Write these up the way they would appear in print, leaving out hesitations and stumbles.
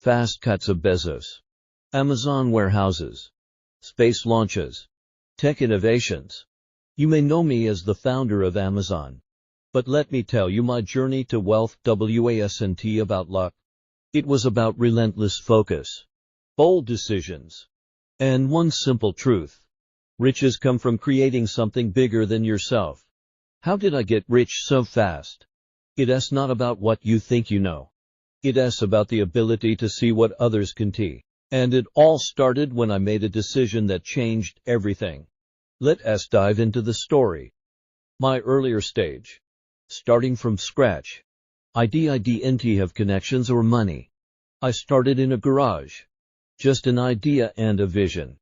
Fast cuts of Bezos, Amazon warehouses, space launches, tech innovations. You may know me as the founder of Amazon. But let me tell you my journey to wealth wasn't about luck. It was about relentless focus, bold decisions, and one simple truth. Riches come from creating something bigger than yourself. How did I get rich so fast? It's not about what you think you know. It's about the ability to see what others can see. And it all started when I made a decision that changed everything. Let us dive into the story. My earlier stage. Starting from scratch. I didn't have connections or money. I started in a garage. Just an idea and a vision.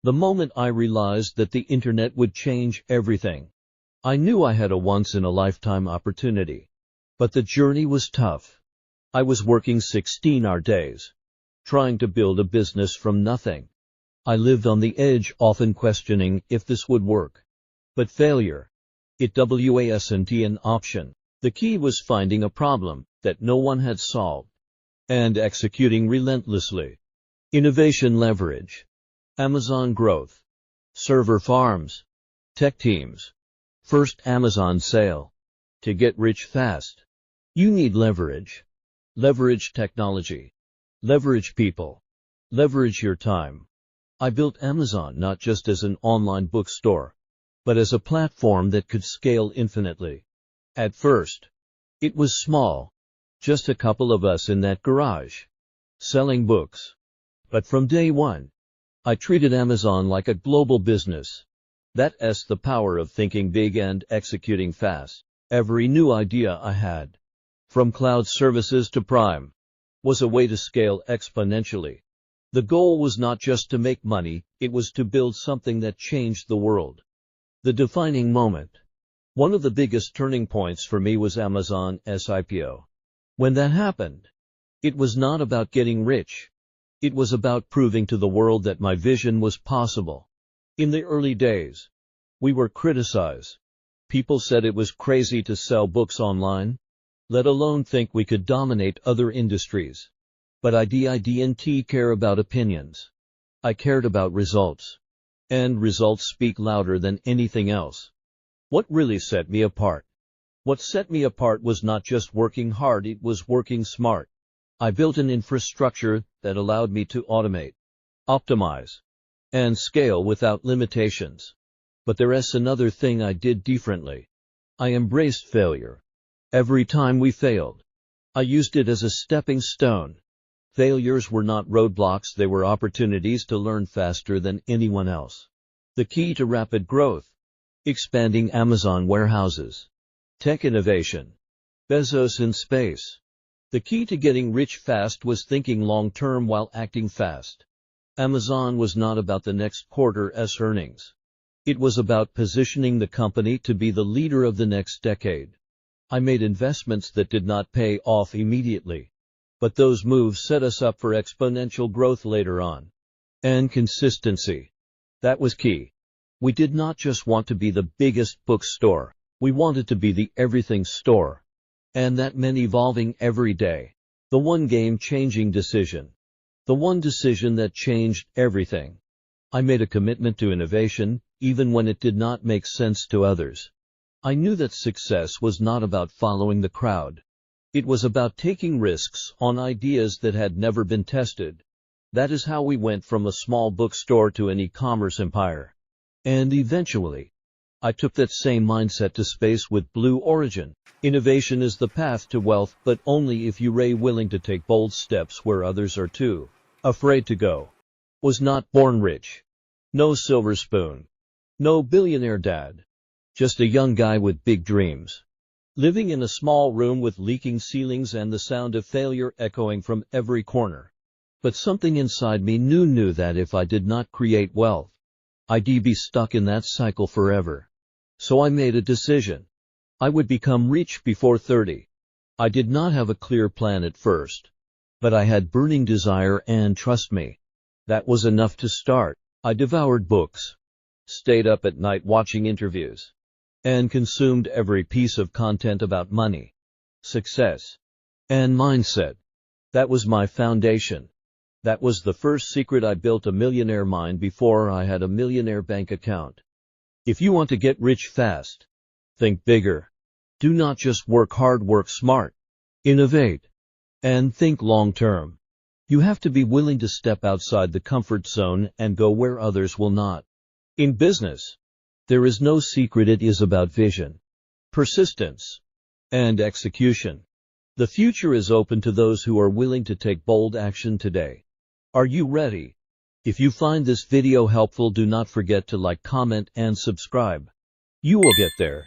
The moment I realized that the internet would change everything, I knew I had a once-in-a-lifetime opportunity. But the journey was tough. I was working 16-hour days, trying to build a business from nothing. I lived on the edge, often questioning if this would work. But failure, it wasn't an option. The key was finding a problem that no one had solved, and executing relentlessly. Innovation leverage, Amazon growth, server farms, tech teams, first Amazon sale. To get rich fast, you need leverage. Leverage technology. Leverage people. Leverage your time. I built Amazon not just as an online bookstore, but as a platform that could scale infinitely. At first, it was small, just a couple of us in that garage, selling books. But from day one, I treated Amazon like a global business. That's the power of thinking big and executing fast. Every new idea I had, from cloud services to Prime, was a way to scale exponentially. The goal was not just to make money, it was to build something that changed the world. The defining moment. One of the biggest turning points for me was Amazon's IPO. When that happened, it was not about getting rich. It was about proving to the world that my vision was possible. In the early days, we were criticized. People said it was crazy to sell books online, let alone think we could dominate other industries. But I didn't care about opinions. I cared about results. And results speak louder than anything else. What really set me apart? What set me apart was not just working hard, it was working smart. I built an infrastructure that allowed me to automate, optimize, and scale without limitations. But there's another thing I did differently. I embraced failure. Every time we failed, I used it as a stepping stone. Failures were not roadblocks, they were opportunities to learn faster than anyone else. The key to rapid growth. Expanding Amazon warehouses. Tech innovation. Bezos in space. The key to getting rich fast was thinking long-term while acting fast. Amazon was not about the next quarter's earnings. It was about positioning the company to be the leader of the next decade. I made investments that did not pay off immediately, but those moves set us up for exponential growth later on. And consistency. That was key. We did not just want to be the biggest bookstore, we wanted to be the everything store. And that meant evolving every day. The one game-changing decision. The one decision that changed everything. I made a commitment to innovation, even when it did not make sense to others. I knew that success was not about following the crowd. It was about taking risks on ideas that had never been tested. That is how we went from a small bookstore to an e-commerce empire. And eventually, I took that same mindset to space with Blue Origin. Innovation is the path to wealth, but only if you are willing to take bold steps where others are too afraid to go. Was not born rich. No silver spoon. No billionaire dad. Just a young guy with big dreams. Living in a small room with leaking ceilings and the sound of failure echoing from every corner. But something inside me knew that if I did not create wealth, I'd be stuck in that cycle forever. So I made a decision. I would become rich before 30. I did not have a clear plan at first, but I had burning desire, and trust me, that was enough to start. I devoured books, stayed up at night watching interviews, and consumed every piece of content about money, success, and mindset. That was my foundation. That was the first secret. I built a millionaire mind before I had a millionaire bank account. If you want to get rich fast, think bigger. Do not just work hard, work smart. Innovate. And think long term. You have to be willing to step outside the comfort zone and go where others will not. In business, there is no secret. It is about vision, persistence, and execution. The future is open to those who are willing to take bold action today. Are you ready? If you find this video helpful, do not forget to like, comment, and subscribe. You will get there.